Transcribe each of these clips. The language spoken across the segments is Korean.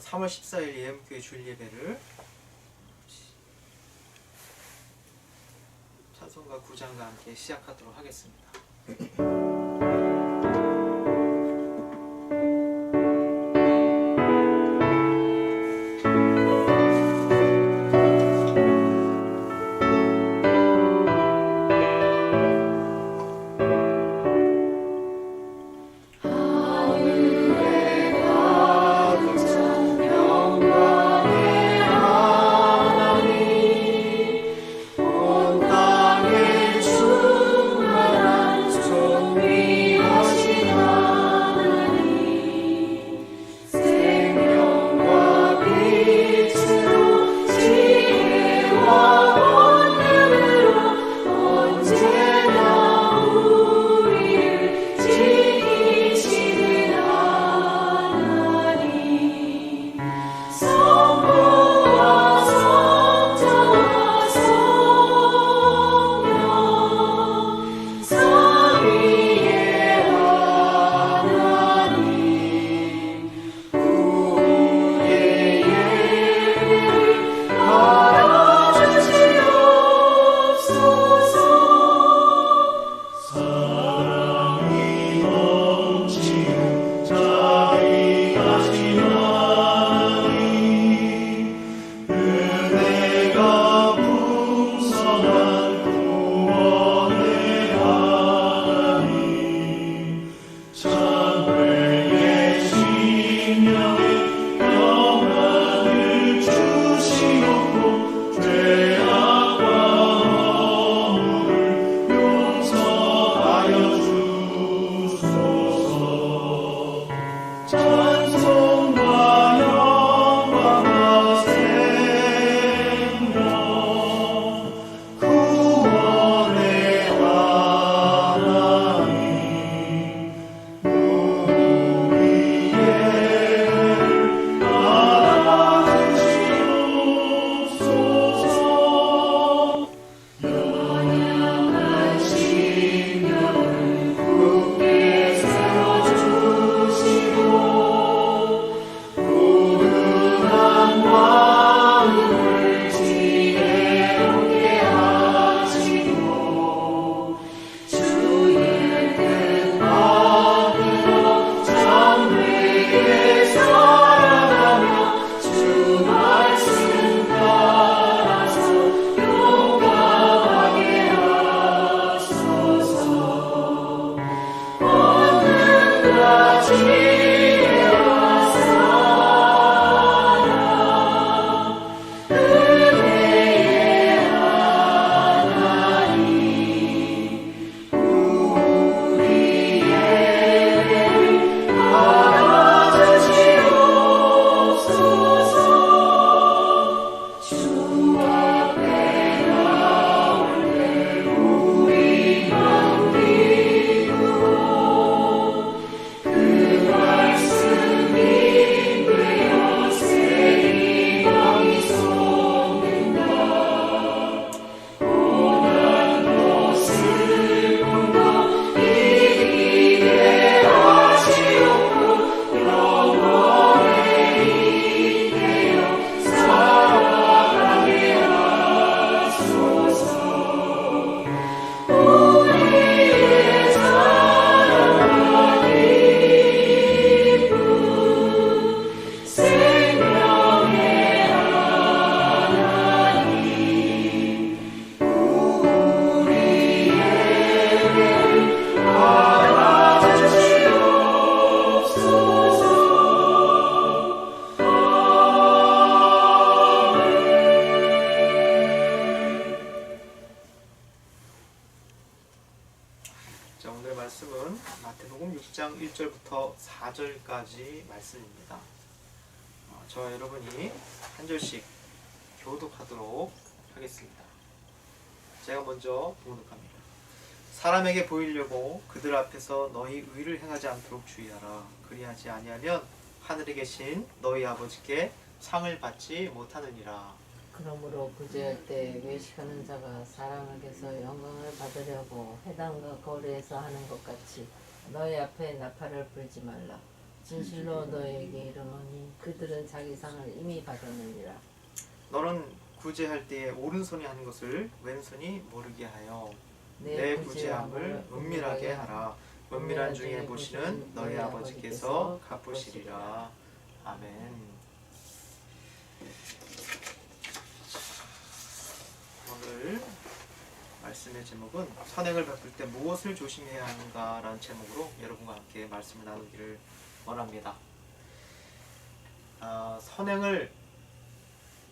3월 14일 예음교회 주일 예배를 찬송가 9장과 함께 시작하도록 하겠습니다. 자, 오늘 말씀은 마태복음 6장 1절부터 4절까지 말씀입니다. 저와 여러분이 한 절씩 교독하도록 하겠습니다. 제가 먼저 봉독합니다. 사람에게 보이려고 그들 앞에서 너희 의를 행하지 않도록 주의하라. 그리하지 아니하면 하늘에 계신 너희 아버지께 상을 받지 못하느니라. 그러므로 구제할 때 외식하는 자가 사람에게서 영광을 받으려고 회당과 거리에서 하는 것 같이 너희 앞에 나팔을 불지 말라. 진실로 너에게 이르노니 그들은 자기 상을 이미 받았느니라. 너는 구제할 때에 오른손이 하는 것을 왼손이 모르게 하여 내 내 구제함을 은밀하게 하라. 은밀한 중에 보시는 너희 아버지께서 갚으시리라. 아멘. 오늘 말씀의 제목은 선행을 베풀 때 무엇을 조심해야 하는가라는 제목으로 여러분과 함께 말씀을 나누기를 원합니다. 선행을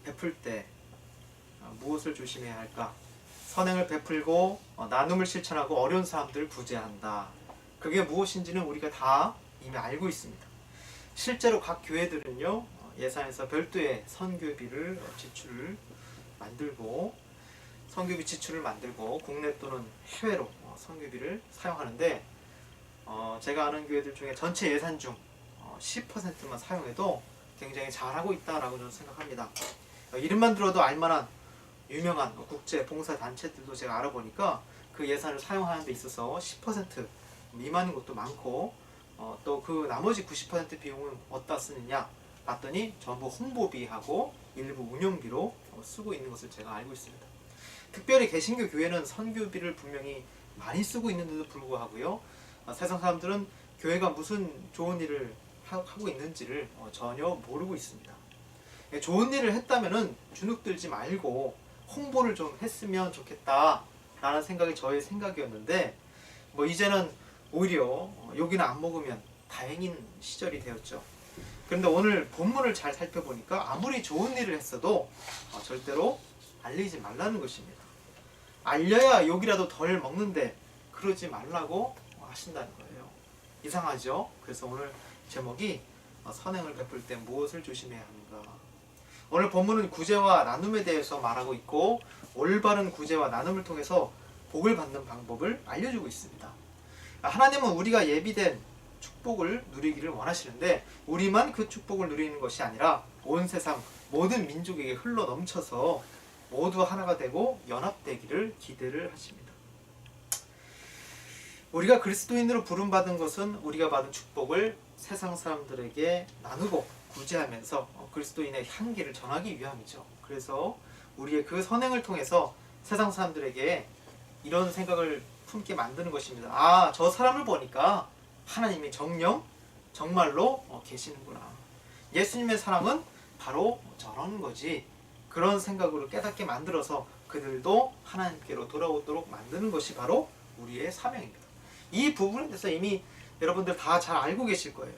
베풀 때 무엇을 조심해야 할까? 선행을 베풀고 나눔을 실천하고 어려운 사람들을 구제한다. 그게 무엇인지는 우리가 다 이미 알고 있습니다. 실제로 각 교회들은요, 예산에서 별도의 선교비를 지출을 만들고 선교비 지출을 만들고 국내 또는 해외로 선교비를 사용하는데 제가 아는 교회들 중에 전체 예산 중 10%만 사용해도 굉장히 잘하고 있다라고 저는 생각합니다. 이름만 들어도 알만한 유명한 국제 봉사 단체들도 제가 알아보니까 그 예산을 사용하는 데 있어서 10% 미만인 것도 많고 또 그 나머지 90% 비용은 어디다 쓰느냐 봤더니 전부 홍보비하고 일부 운영비로 쓰고 있는 것을 제가 알고 있습니다. 특별히 개신교 교회는 선교비를 분명히 많이 쓰고 있는데도 불구하고요, 세상 사람들은 교회가 무슨 좋은 일을 하고 있는지를 전혀 모르고 있습니다. 좋은 일을 했다면은 주눅들지 말고 홍보를 좀 했으면 좋겠다 라는 생각이 저의 생각이었는데 이제는 오히려 욕이나 안 먹으면 다행인 시절이 되었죠. 그런데 오늘 본문을 잘 살펴보니까 아무리 좋은 일을 했어도 절대로 알리지 말라는 것입니다. 알려야 욕이라도 덜 먹는데 그러지 말라고 하신다는 거예요. 이상하죠? 그래서 오늘 제목이 선행을 베풀 때 무엇을 조심해야 하는가. 오늘 본문은 구제와 나눔에 대해서 말하고 있고 올바른 구제와 나눔을 통해서 복을 받는 방법을 알려주고 있습니다. 하나님은 우리가 예비된 축복을 누리기를 원하시는데 우리만 그 축복을 누리는 것이 아니라 온 세상 모든 민족에게 흘러 넘쳐서 모두 하나가 되고 연합되기를 기대를 하십니다. 우리가 그리스도인으로 부름받은 것은 우리가 받은 축복을 세상 사람들에게 나누고 구제하면서 그리스도인의 향기를 전하기 위함이죠. 그래서 우리의 그 선행을 통해서 세상 사람들에게 이런 생각을 품게 만드는 것입니다. 저 사람을 보니까 하나님이 정말로 계시는구나. 예수님의 사랑은 바로 저런 거지. 그런 생각으로 깨닫게 만들어서 그들도 하나님께로 돌아오도록 만드는 것이 바로 우리의 사명입니다. 이 부분에 대해서 이미 여러분들 다 잘 알고 계실 거예요.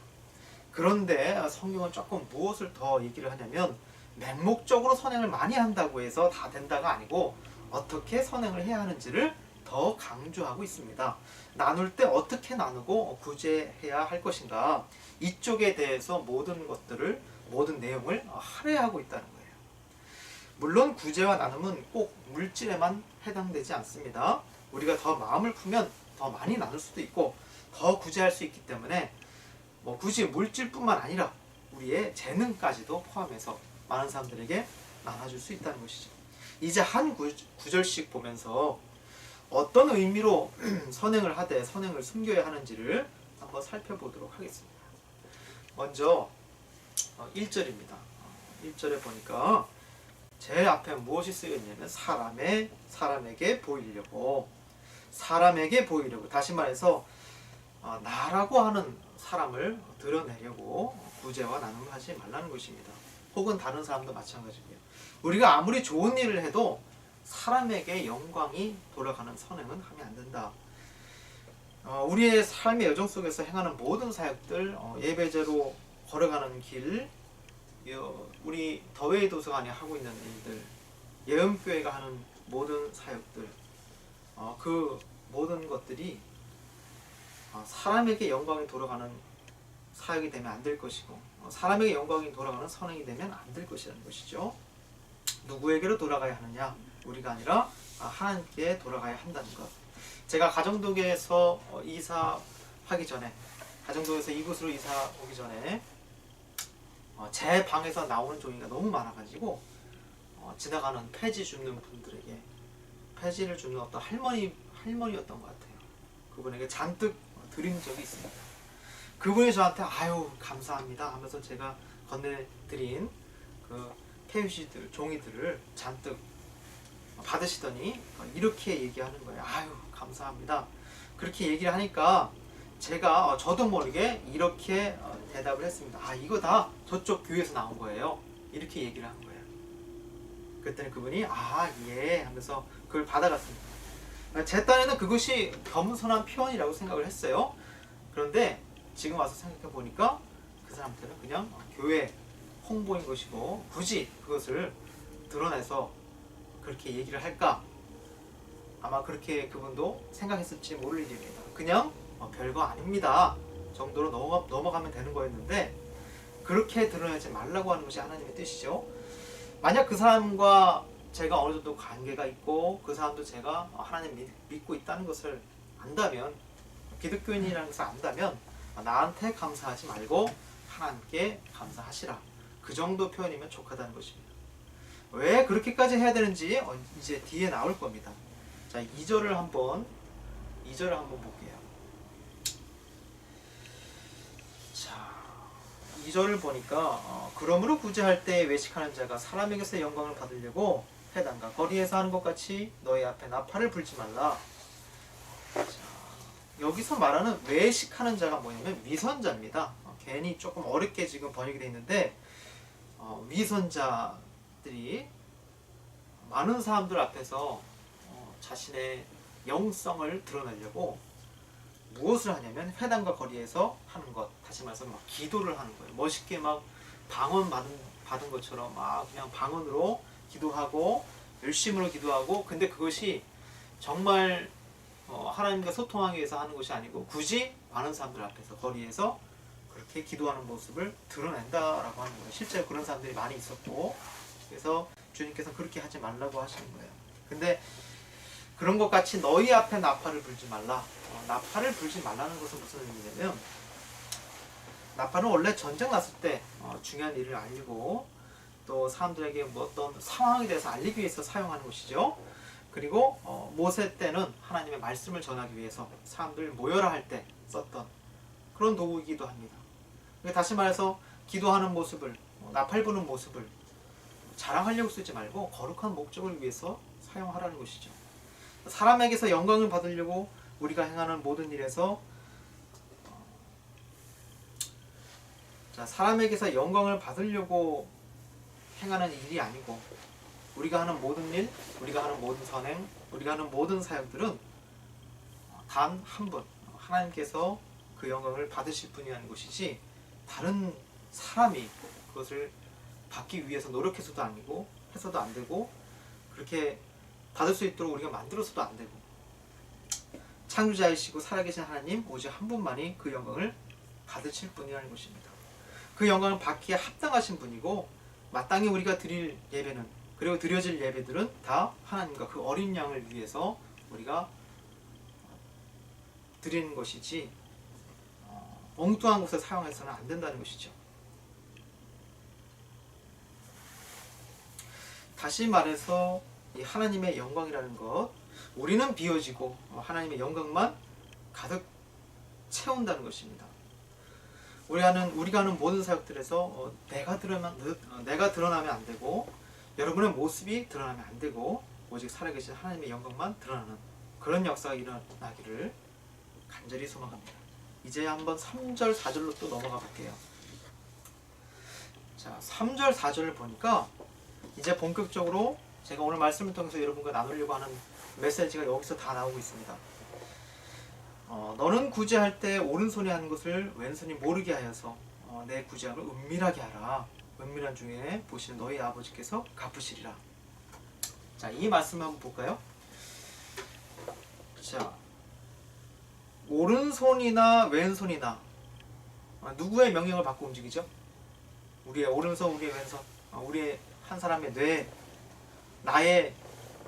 그런데 성경은 조금 무엇을 더 얘기를 하냐면 맹목적으로 선행을 많이 한다고 해서 다 된다가 아니고 어떻게 선행을 해야 하는지를 더 강조하고 있습니다. 나눌 때 어떻게 나누고 구제해야 할 것인가, 이쪽에 대해서 모든 내용을 할애하고 있다는 거예요. 물론 구제와 나눔은 꼭 물질에만 해당되지 않습니다. 우리가 더 마음을 풀면 더 많이 나눌 수도 있고 더 구제할 수 있기 때문에 굳이 물질뿐만 아니라 우리의 재능까지도 포함해서 많은 사람들에게 나눠줄 수 있다는 것이죠. 이제 한 구절씩 보면서 어떤 의미로 선행을 하되 선행을 숨겨야 하는지를 한번 살펴보도록 하겠습니다. 먼저 1절입니다. 1절에 보니까 제일 앞에 무엇이 쓰여 있냐면 사람에게 보이려고, 다시 말해서 나라고 하는 사람을 드러내려고 구제와 나눔을 하지 말라는 것입니다. 혹은 다른 사람도 마찬가지고요. 우리가 아무리 좋은 일을 해도 사람에게 영광이 돌아가는 선행은 하면 안 된다. 우리의 삶의 여정 속에서 행하는 모든 사역들, 예배제로 걸어가는 길, 우리 더웨이 도서관이 하고 있는 일들, 예음교회가 하는 모든 사역들, 그 모든 것들이 사람에게 영광이 돌아가는 사역이 되면 안 될 것이고 사람에게 영광이 돌아가는 선행이 되면 안 될 것이라는 것이죠. 누구에게로 돌아가야 하느냐? 우리가 아니라 하나님께 돌아가야 한다는 것. 제가 가정도에서 이사하기 전에, 가정도에서 이곳으로 이사 오기 전에 제 방에서 나오는 종이가 너무 많아가지고 지나가는 폐지 줍는 분들에게 폐지를 주는 어떤 할머니였던 것 같아요. 그분에게 잔뜩 드린 적이 있습니다. 그분이 저한테 아유 감사합니다 하면서 제가 건네드린 그 페이지들 종이들을 잔뜩 받으시더니 이렇게 얘기하는 거예요. 아유 감사합니다. 그렇게 얘기를 하니까 제가 저도 모르게 이렇게 대답을 했습니다. 아 이거 다 저쪽 교회에서 나온 거예요. 이렇게 얘기를 한 거예요. 그랬더니 그분이 아 예 하면서 그걸 받아갔습니다. 제 딴에는 그것이 겸손한 표현이라고 생각을 했어요. 그런데 지금 와서 생각해 보니까 그 사람들은 그냥 교회 홍보인 것이고 굳이 그것을 드러내서 그렇게 얘기를 할까? 아마 그렇게 그분도 생각했을지 모를 일입니다. 그냥 별거 아닙니다 정도로 넘어가면 되는 거였는데 그렇게 드러내지 말라고 하는 것이 하나님의 뜻이죠. 만약 그 사람과 제가 어느 정도 관계가 있고 그 사람도 제가 하나님 믿고 있다는 것을 안다면, 기독교인이라는 것을 안다면 나한테 감사하지 말고 하나님께 감사하시라, 그 정도 표현이면 족하다는 것입니다. 왜 그렇게까지 해야 되는지 이제 뒤에 나올 겁니다. 자, 2절을 한번 볼게요. 자, 2절을 보니까 그러므로 구제할 때 외식하는 자가 사람에게서 영광을 받으려고 회당과 거리에서 하는 것 같이 너희 앞에 나팔을 불지 말라. 자, 여기서 말하는 외식하는 자가 뭐냐면 위선자입니다. 괜히 조금 어렵게 지금 번역이 되어 있는데 위선자들이 많은 사람들 앞에서 자신의 영성을 드러내려고 무엇을 하냐면 회당과 거리에서 하는 것, 다시 말해서 막 기도를 하는 거예요. 멋있게 막 방언 받은 것처럼 막 그냥 방언으로 기도하고 열심으로 기도하고, 근데 그것이 정말 하나님과 소통하기 위해서 하는 것이 아니고 굳이 많은 사람들 앞에서 거리에서 그렇게 기도하는 모습을 드러낸다라고 하는 거예요. 실제로 그런 사람들이 많이 있었고, 그래서 주님께서 그렇게 하지 말라고 하시는 거예요. 근데 그런 것 같이 너희 앞에 나팔을 불지 말라. 나팔을 불지 말라는 것은 무슨 의미냐면, 나팔은 원래 전쟁 났을 때 중요한 일을 알리고 또 사람들에게 뭐 어떤 상황에 대해서 알리기 위해서 사용하는 것이죠. 그리고 모세 때는 하나님의 말씀을 전하기 위해서 사람들 모여라 할 때 썼던 그런 도구이기도 합니다. 다시 말해서 기도하는 모습을, 나팔 부는 모습을 자랑하려고 쓰지 말고 거룩한 목적을 위해서 사용하라는 것이죠. 사람에게서 영광을 받으려고 우리가 행하는 모든 일에서 사람에게서 영광을 받으려고 행하는 일이 아니고, 우리가 하는 모든 일, 우리가 하는 모든 선행, 우리가 하는 모든 사역들은 단 한 분, 하나님께서 그 영광을 받으실 분이라는 것이지 다른 사람이 그것을 받기 위해서 노력해서도 아니고 해서도 안 되고, 그렇게 받을 수 있도록 우리가 만들어서도 안 되고, 창조자이시고 살아계신 하나님 오직 한 분만이 그 영광을 받으실 분이라는 것입니다. 그 영광을 받기에 합당하신 분이고, 마땅히 우리가 드릴 예배는, 그리고 드려질 예배들은 다 하나님과 그 어린 양을 위해서 우리가 드리는 것이지 엉뚱한 곳에 사용해서는 안 된다는 것이죠. 다시 말해서 이 하나님의 영광이라는 것, 우리는 비워지고 하나님의 영광만 가득 채운다는 것입니다. 우리가 하는 모든 사역들에서 내가 드러나면 안 되고, 여러분의 모습이 드러나면 안 되고, 오직 살아계신 하나님의 영광만 드러나는 그런 역사가 일어나기를 간절히 소망합니다. 이제 한번 3절 4절로 또 넘어가 볼게요. 자, 3절 4절을 보니까 이제 본격적으로 제가 오늘 말씀을 통해서 여러분과 나누려고 하는 메시지가 여기서 다 나오고 있습니다. 너는 구제할 때 오른손이 하는 것을 왼손이 모르게 하여서 내 구제함을 은밀하게 하라. 은밀한 중에 보시는 너희 아버지께서 갚으시리라. 자, 이 말씀 한번 볼까요? 자, 오른손이나 왼손이나 누구의 명령을 받고 움직이죠? 우리의 오른손, 우리의 왼손, 우리의 한 사람의 뇌, 나의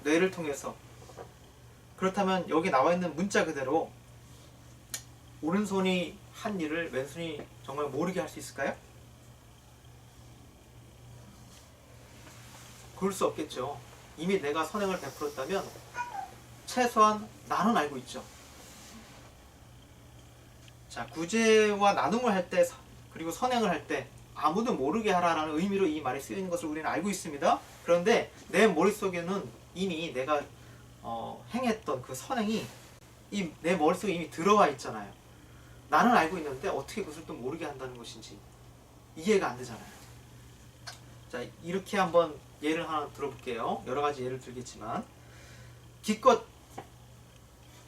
뇌를 통해서. 그렇다면 여기 나와 있는 문자 그대로 오른손이 한 일을 왼손이 정말 모르게 할 수 있을까요? 그럴 수 없겠죠. 이미 내가 선행을 베풀었다면 최소한 나는 알고 있죠. 자, 구제와 나눔을 할 때 그리고 선행을 할 때 아무도 모르게 하라라는 의미로 이 말이 쓰여 있는 것을 우리는 알고 있습니다. 그런데 내 머릿속에는 이미 내가 행했던 그 선행이 내 머릿속에 이미 들어와 있잖아요. 나는 알고 있는데 어떻게 그것을 또 모르게 한다는 것인지 이해가 안 되잖아요. 자, 이렇게 한번 예를 하나 들어볼게요. 여러 가지 예를 들겠지만 기껏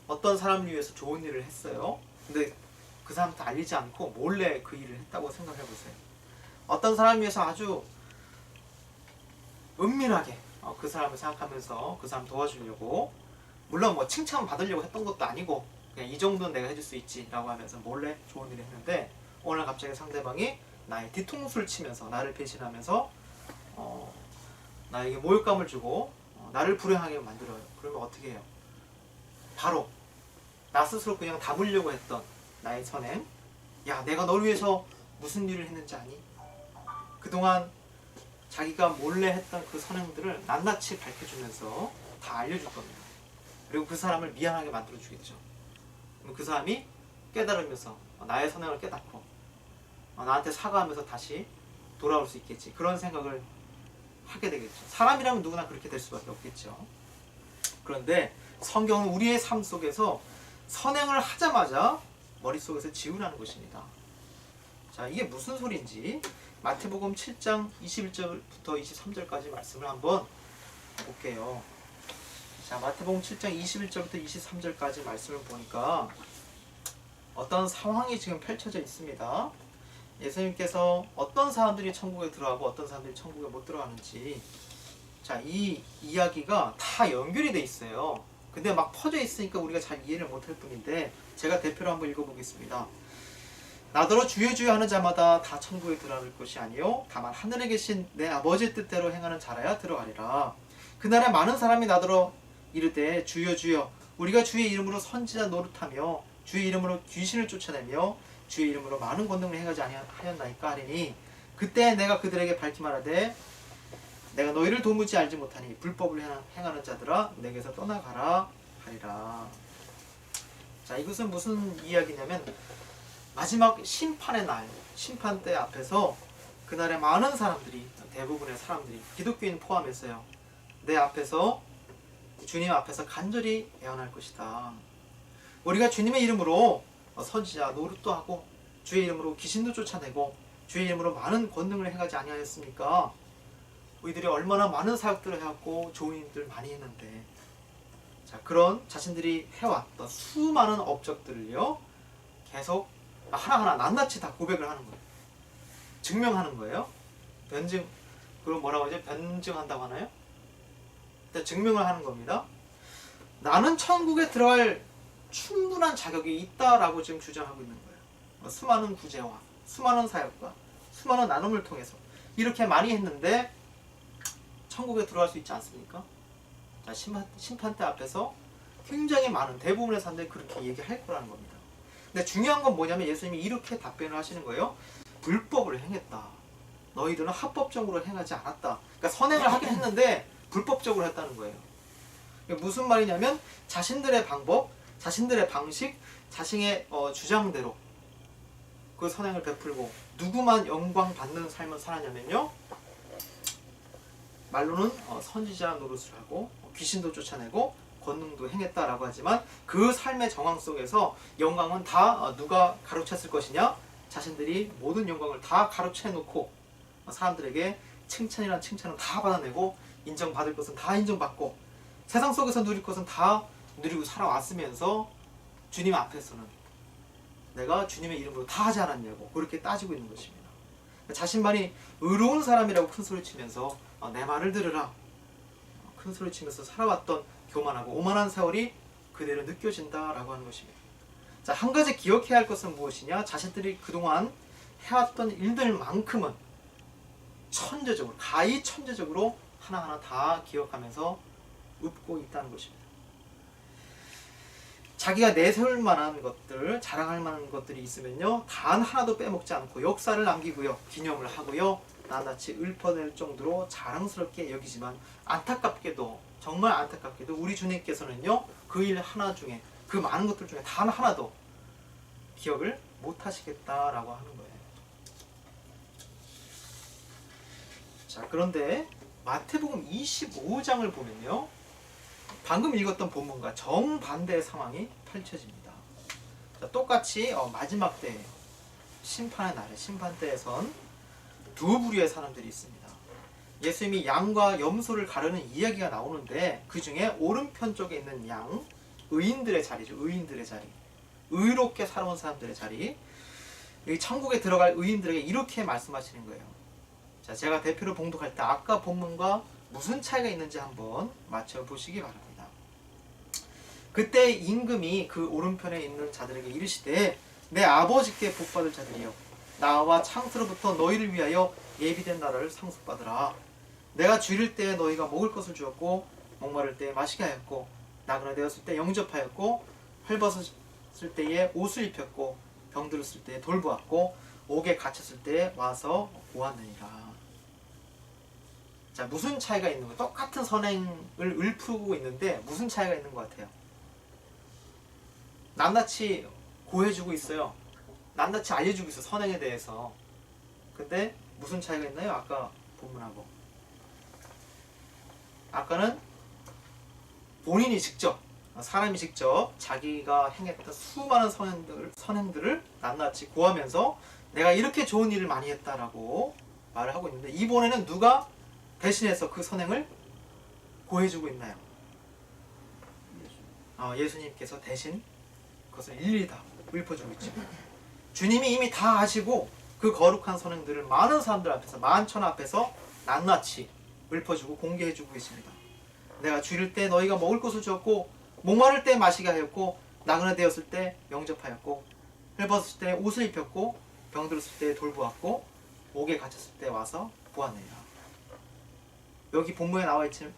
어떤 사람을 위해서 좋은 일을 했어요. 근데 그 사람한테 알리지 않고 몰래 그 일을 했다고 생각해 보세요. 어떤 사람을 위해서 아주 은밀하게 그 사람을 생각하면서 그 사람 도와주려고, 물론 뭐 칭찬 받으려고 했던 것도 아니고 그냥 이 정도는 내가 해줄 수 있지 라고 하면서 몰래 좋은 일을 했는데, 오늘 갑자기 상대방이 나의 뒤통수를 치면서 나를 배신하면서 나에게 모욕감을 주고 나를 불행하게 만들어요. 그러면 어떻게 해요? 바로 나 스스로 그냥 담으려고 했던 나의 선행, 야, 내가 널 위해서 무슨 일을 했는지 아니? 그동안 자기가 몰래 했던 그 선행들을 낱낱이 밝혀주면서 다 알려줄 겁니다. 그리고 그 사람을 미안하게 만들어주겠죠. 그럼 그 사람이 깨달으면서 나의 선행을 깨닫고 나한테 사과하면서 다시 돌아올 수 있겠지, 그런 생각을 하게 되겠죠. 사람이라면 누구나 그렇게 될 수밖에 없겠죠. 그런데 성경은 우리의 삶 속에서 선행을 하자마자 머릿속에서 지우라는 것입니다. 자, 이게 무슨 소리인지 마태복음 7장 21절부터 23절까지 말씀을 한번 볼게요. 자, 마태복음 7장 21절부터 23절까지 말씀을 보니까 어떤 상황이 지금 펼쳐져 있습니다. 예수님께서 어떤 사람들이 천국에 들어가고 어떤 사람들이 천국에 못 들어가는지, 자, 이 이야기가 다 연결이 돼 있어요. 근데 막 퍼져 있으니까 우리가 잘 이해를 못할 뿐인데, 제가 대표로 한번 읽어보겠습니다. 나더러 주여 주여 하는 자마다 다 천국에 들어갈 것이 아니요 다만 하늘에 계신 내 아버지의 뜻대로 행하는 자라야 들어가리라. 그날에 많은 사람이 나더러 이르되 주여 주여 우리가 주의 이름으로 선지자 노릇하며 주의 이름으로 귀신을 쫓아내며 주의 이름으로 많은 권능을 행하지 아니하였나이까 하리니, 그때 내가 그들에게 밝히 말하되 내가 너희를 도무지 알지 못하니 불법을 행하는 자들아 내게서 떠나가라 하리라. 자, 이것은 무슨 이야기냐면 마지막 심판의 날, 심판대 앞에서 그날에 많은 사람들이, 대부분의 사람들이, 기독교인 포함해서요, 내 앞에서, 주님 앞에서 간절히 애원할 것이다. 우리가 주님의 이름으로 선지자 노릇도 하고 주의 이름으로 귀신도 쫓아내고 주의 이름으로 많은 권능을 행하지 아니하였습니까? 우리들이 얼마나 많은 사역들을 해왔고 좋은 일들 많이 했는데, 자, 그런 자신들이 해왔던 수많은 업적들을요 계속 하나하나 낱낱이 다 고백을 하는 거예요. 증명하는 거예요. 변증, 그걸 뭐라고 하죠? 변증한다고 하나요? 일단 증명을 하는 겁니다. 나는 천국에 들어갈 충분한 자격이 있다라고 지금 주장하고 있는 거예요. 수많은 구제와 수많은 사역과 수많은 나눔을 통해서 이렇게 많이 했는데 천국에 들어갈 수 있지 않습니까? 자, 심판대 앞에서 굉장히 많은 대부분의 사람들이 그렇게 얘기할 거라는 겁니다. 근데 중요한 건 뭐냐면 예수님이 이렇게 답변을 하시는 거예요. 불법을 행했다. 너희들은 합법적으로 행하지 않았다. 그러니까 선행을 하긴 했는데 불법적으로 했다는 거예요. 무슨 말이냐면 자신들의 방법, 자신들의 방식, 자신의 주장대로 그 선행을 베풀고 누구만 영광 받는 삶을 살았냐면요, 말로는 선지자 노릇을 하고 귀신도 쫓아내고 권능도 행했다라고 하지만 그 삶의 정황 속에서 영광은 다 누가 가로챘을 것이냐? 자신들이 모든 영광을 다 가로채놓고 사람들에게 칭찬이란 칭찬은 다 받아내고 인정받을 것은 다 인정받고 세상 속에서 누릴 것은 다 누리고 살아왔으면서 주님 앞에서는 내가 주님의 이름으로 다 하지 않았냐고 그렇게 따지고 있는 것입니다. 자신만이 의로운 사람이라고 큰소리 치면서 내 말을 들으라 큰소리 치면서 살아왔던 교만하고 오만한 세월이 그대로 느껴진다라고 하는 것입니다. 자, 한 가지 기억해야 할 것은 무엇이냐? 자신들이 그동안 해왔던 일들만큼은 천재적으로, 가히 천재적으로 하나하나 다 기억하면서 웃고 있다는 것입니다. 자기가 내세울 만한 것들, 자랑할 만한 것들이 있으면요, 단 하나도 빼먹지 않고 역사를 남기고요, 기념을 하고요, 낱낱이 읊어낼 정도로 자랑스럽게 여기지만 안타깝게도, 정말 안타깝게도 우리 주님께서는요, 그 일 하나 중에, 그 많은 것들 중에 단 하나도 기억을 못하시겠다라고 하는 거예요. 자, 그런데 마태복음 25장을 보면요, 방금 읽었던 본문과 정반대의 상황이 펼쳐집니다. 자, 똑같이 마지막 때 심판의 날에 심판 때에선 두 부류의 사람들이 있습니다. 예수님이 양과 염소를 가르는 이야기가 나오는데 그 중에 오른편 쪽에 있는 양, 의인들의 자리죠. 의인들의 자리, 의롭게 살아온 사람들의 자리, 여기 천국에 들어갈 의인들에게 이렇게 말씀하시는 거예요. 자, 제가 대표로 봉독할 때 아까 본문과 무슨 차이가 있는지 한번 맞춰보시기 바랍니다. 그때 임금이 그 오른편에 있는 자들에게 이르시되 내 아버지께 복받을 자들이여, 나와 창세로부터 너희를 위하여 예비된 나라를 상속받으라. 내가 줄일 때에 너희가 먹을 것을 주었고, 목마를 때에 마시게 하였고, 나그네 되었을 때 영접하였고, 헐벗었을 때에 옷을 입혔고, 병들었을 때에 돌보았고, 옥에 갇혔을 때에 와서 보았느니라. 자, 무슨 차이가 있는 거예요? 똑같은 선행을 읊고 있는데 무슨 차이가 있는 것 같아요? 낱낱이 고해주고 있어요. 낱낱이 알려주고 있어요, 선행에 대해서. 근데 무슨 차이가 있나요? 아까 본문하고. 아까는 본인이 직접, 사람이 직접 자기가 행했던 수많은 선행들을 낱낱이 고하면서 내가 이렇게 좋은 일을 많이 했다라고 말을 하고 있는데, 이번에는 누가 대신해서 그 선행을 고해주고 있나요? 예수님께서 대신 그것을 일일이 다 읊어주고 있죠. 주님이 이미 다 아시고 그 거룩한 선행들을 많은 사람들 앞에서, 만천 앞에서 낱낱이 읊어주고 공개해주고 계십니다. 내가 줄일 때 너희가 먹을 것을 주었고, 목마를 때 마시게 하였고, 나그네 되었을 때 영접하였고, 헐벗었을 때 옷을 입혔고, 병들었을 때 돌보았고, 옥에 갇혔을 때 와서 보았느니라. 여기 본문에 나와 있지는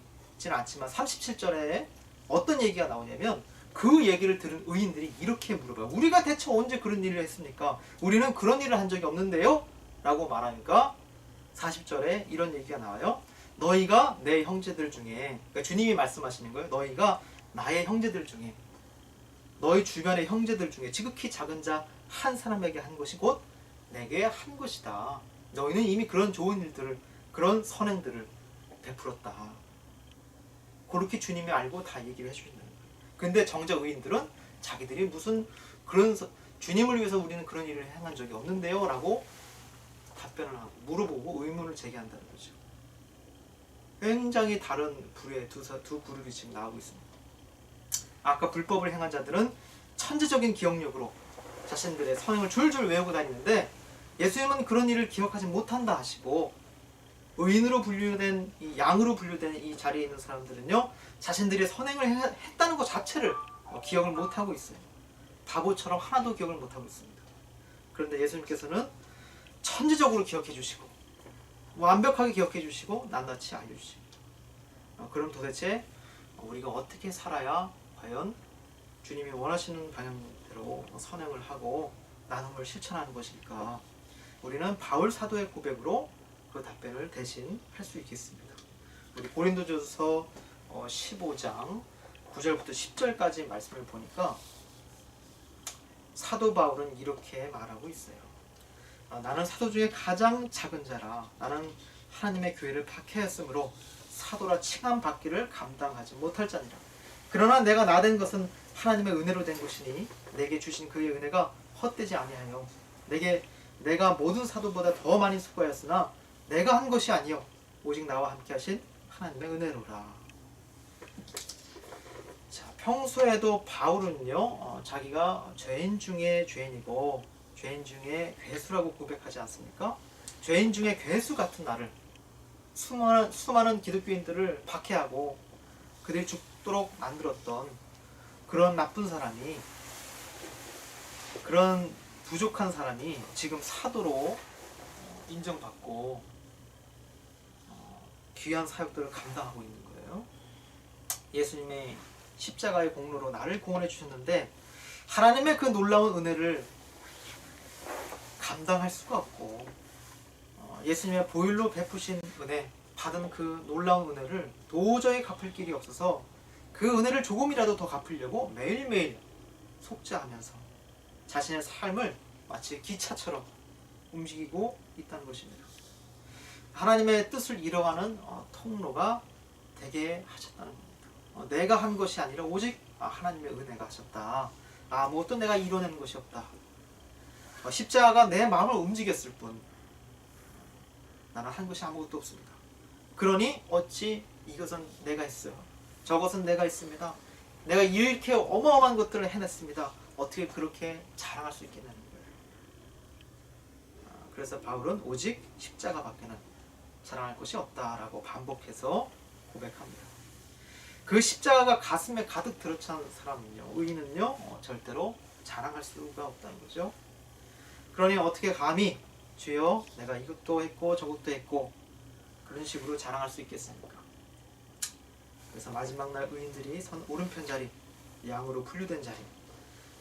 않지만 37절에 어떤 얘기가 나오냐면, 그 얘기를 들은 의인들이 이렇게 물어봐요. 우리가 대체 언제 그런 일을 했습니까? 우리는 그런 일을 한 적이 없는데요? 라고 말하니까 40절에 이런 얘기가 나와요. 너희가 내 형제들 중에, 그러니까 주님이 말씀하시는 거예요. 너희가 나의 형제들 중에, 너희 주변의 형제들 중에 지극히 작은 자 한 사람에게 한 것이 곧 내게 한 것이다. 너희는 이미 그런 좋은 일들을, 그런 선행들을 베풀었다. 그렇게 주님이 알고 다 얘기를 해주시는 거예요. 근데 정작 의인들은 자기들이 무슨 그런 주님을 위해서 우리는 그런 일을 행한 적이 없는데요? 라고 답변을 하고 물어보고 의문을 제기한다는 거죠. 굉장히 다른 부류의 두 그룹이 지금 나오고 있습니다. 아까 불법을 행한 자들은 천재적인 기억력으로 자신들의 선행을 줄줄 외우고 다니는데, 예수님은 그런 일을 기억하지 못한다 하시고, 의인으로 분류된, 이 양으로 분류된 이 자리에 있는 사람들은요, 자신들이 선행을 했다는 것 자체를 기억을 못하고 있어요. 바보처럼 하나도 기억을 못하고 있습니다. 그런데 예수님께서는 천재적으로 기억해 주시고, 완벽하게 기억해 주시고, 낱낱이 알려주십니다. 그럼 도대체 우리가 어떻게 살아야 과연 주님이 원하시는 방향대로 선행을 하고 나눔을 실천하는 것일까? 우리는 바울 사도의 고백으로 그 답변을 대신 할 수 있겠습니다. 우리 고린도전서 15장 9절부터 10절까지 말씀을 보니까 사도 바울은 이렇게 말하고 있어요. 나는 사도 중에 가장 작은 자라. 나는 하나님의 교회를 박해하였으므로 사도라 칭함 받기를 감당하지 못할 자니라. 그러나 내가 나된 것은 하나님의 은혜로 된 것이니 내게 주신 그의 은혜가 헛되지 아니하여 내가 모든 사도보다 더 많이 수고하였으나 내가 한 것이 아니요 오직 나와 함께 하신 하나님의 은혜로라. 자, 평소에도 바울은요, 자기가 죄인 중에 죄인이고 죄인 중에 괴수라고 고백하지 않습니까? 죄인 중에 괴수 같은 나를, 수많은 기독교인들을 박해하고 그들이 죽도록 만들었던 그런 나쁜 사람이, 그런 부족한 사람이 지금 사도로 인정받고 귀한 사역들을 감당하고 있는 거예요. 예수님의 십자가의 공로로 나를 구원해 주셨는데 하나님의 그 놀라운 은혜를 감당할 수가 없고, 예수님의 보혈로 베푸신 은혜, 받은 그 놀라운 은혜를 도저히 갚을 길이 없어서 그 은혜를 조금이라도 더 갚으려고 매일매일 속죄하면서 자신의 삶을 마치 기차처럼 움직이고 있다는 것입니다. 하나님의 뜻을 이뤄가는 통로가 되게 하셨다는 겁니다. 내가 한 것이 아니라 오직 하나님의 은혜가 하셨다. 아무것도 내가 이뤄낸 것이 없다. 십자가가 내 마음을 움직였을 뿐 나는 한 것이 아무것도 없습니다. 그러니 어찌 이것은 내가 했어요, 저것은 내가 했습니다, 내가 이렇게 어마어마한 것들을 해냈습니다, 어떻게 그렇게 자랑할 수 있겠냐는 거예요. 그래서 바울은 오직 십자가밖에는 자랑할 것이 없다라고 반복해서 고백합니다. 그 십자가가 가슴에 가득 들어찬 사람은요, 의인은요, 절대로 자랑할 수가 없다는 거죠. 그러니 어떻게 감히 주여 내가 이것도 했고 저것도 했고 그런 식으로 자랑할 수 있겠습니까? 그래서 마지막 날 의인들이 선 오른편 자리, 양으로 분류된 자리,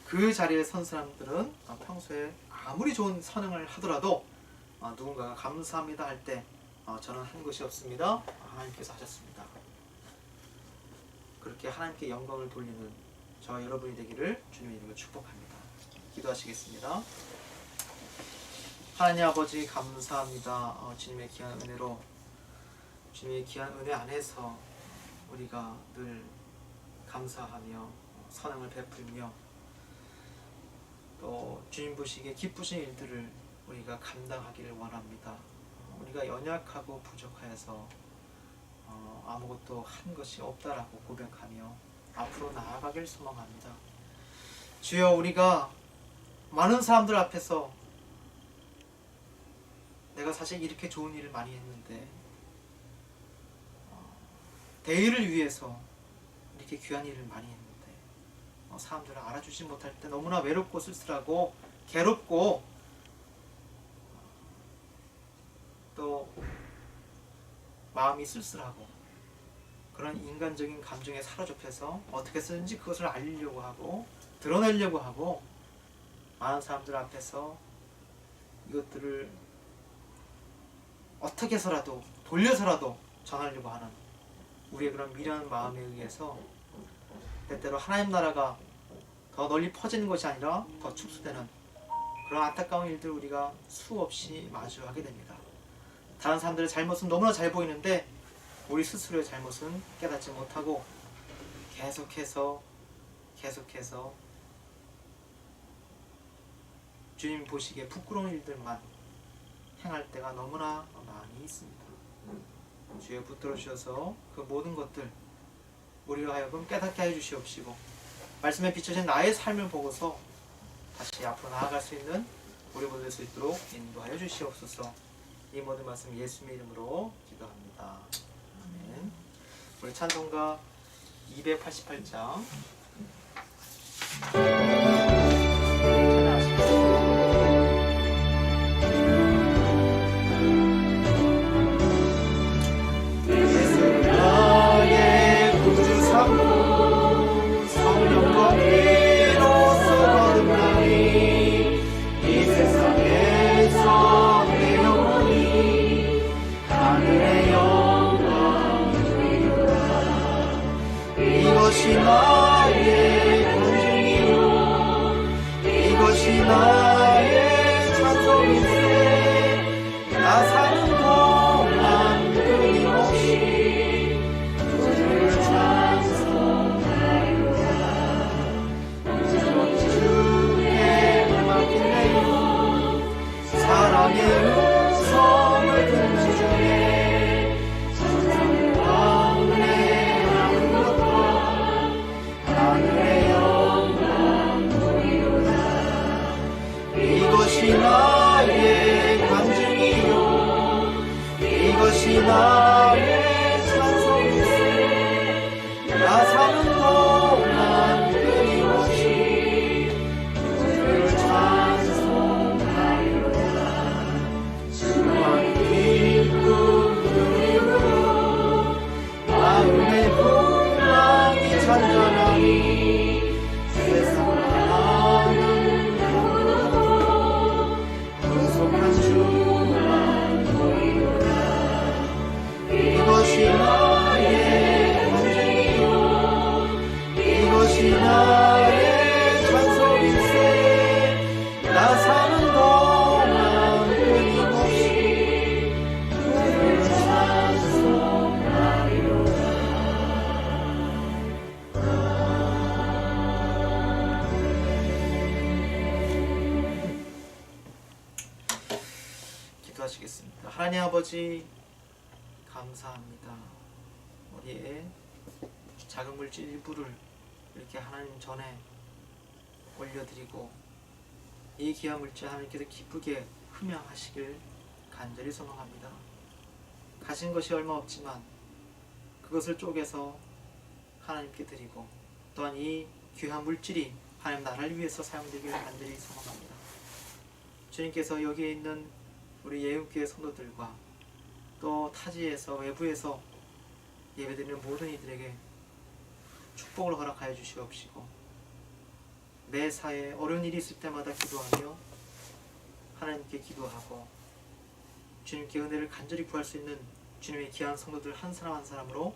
그 자리에 선 사람들은 평소에 아무리 좋은 선행을 하더라도 누군가가 감사합니다 할 때 저는 한 것이 없습니다, 하나님께서 하셨습니다, 그렇게 하나님께 영광을 돌리는 저와 여러분이 되기를 주님의 이름으로 축복합니다. 기도하시겠습니다. 하나님 아버지 감사합니다. 주님의 귀한 은혜로, 주님의 귀한 은혜 안에서 우리가 늘 감사하며 선행을 베풀며 또 주님 보시기에 기쁘신 일들을 우리가 감당하기를 원합니다. 우리가 연약하고 부족하여서 아무것도 한 것이 없다라고 고백하며 앞으로 나아가길 소망합니다. 주여, 우리가 많은 사람들 앞에서 내가 사실 이렇게 좋은 일을 많이 했는데 대의를 위해서 이렇게 귀한 일을 많이 했는데 사람들을 알아주지 못할 때 너무나 외롭고 쓸쓸하고 괴롭고 또 마음이 쓸쓸하고 그런 인간적인 감정에 사로잡혀서 어떻게 쓰는지 그것을 알리려고 하고 드러내려고 하고 많은 사람들 앞에서 이것들을 어떻게 해서라도 돌려서라도 전하려고 하는 우리의 그런 미련한 마음에 의해서 때때로 하나님 나라가 더 널리 퍼지는 것이 아니라 더 축소되는 그런 안타까운 일들을 우리가 수없이 마주하게 됩니다. 다른 사람들의 잘못은 너무나 잘 보이는데 우리 스스로의 잘못은 깨닫지 못하고 계속해서 주님 보시기에 부끄러운 일들만 행할 때가 너무나 많이 있습니다. 주여 붙들어 주셔서 그 모든 것들 우리로 하여금 깨닫게 해 주시옵시고 말씀에 비춰진 나의 삶을 보고서 다시 앞으로 나아갈 수 있는 우리 모두 될 수 있도록 인도하여 주시옵소서. 이 모든 말씀 예수님의 이름으로 기도합니다. 아멘. 우리 찬송가 288장 이것이 나의 간증이요 기도하시겠습니다. 하나님 아버지 감사합니다. 우리의 작은 물질 일부를 이렇게 하나님 전에 올려드리고 이 귀한 물질 하나님께서 기쁘게 흠양하시길 간절히 소망합니다. 가진 것이 얼마 없지만 그것을 쪼개서 하나님께 드리고 또한 이 귀한 물질이 하나님 나라를 위해서 사용되기를 간절히 소망합니다. 주님께서 여기에 있는 우리 예음교회 성도들과 또 타지에서 외부에서 예배드리는 모든 이들에게 축복을 허락하여 주시옵시고 내 사회에 어려운 일이 있을 때마다 기도하며 하나님께 기도하고 주님께 은혜를 간절히 구할 수 있는 주님의 귀한 성도들 한 사람 한 사람으로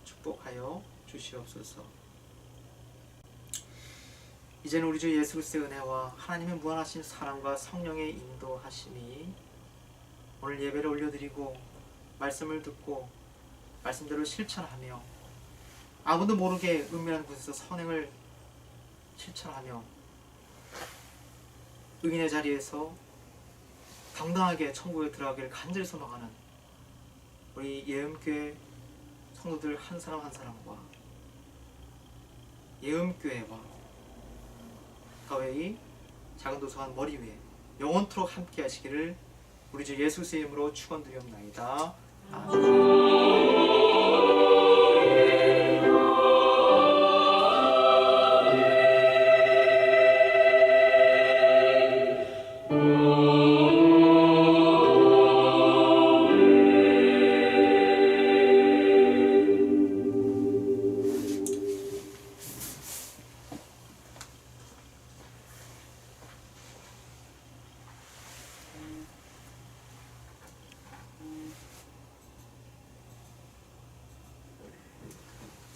축복하여 주시옵소서. 이제는 우리 주 예수 그리스도의 은혜와 하나님의 무한하신 사랑과 성령의 인도하심이 오늘 예배를 올려드리고 말씀을 듣고 말씀대로 실천하며 아무도 모르게 은밀한 곳에서 선행을 실천하며 의인의 자리에서 당당하게 천국에 들어가기를 간절히 소망하는 우리 예음교회 성도들 한 사람 한 사람과 예음교회와 가웨이 작은 도서관 머리 위에 영원토록 함께 하시기를 우리 주 예수 그리스도의 이름으로 축원드리옵나이다. 아멘.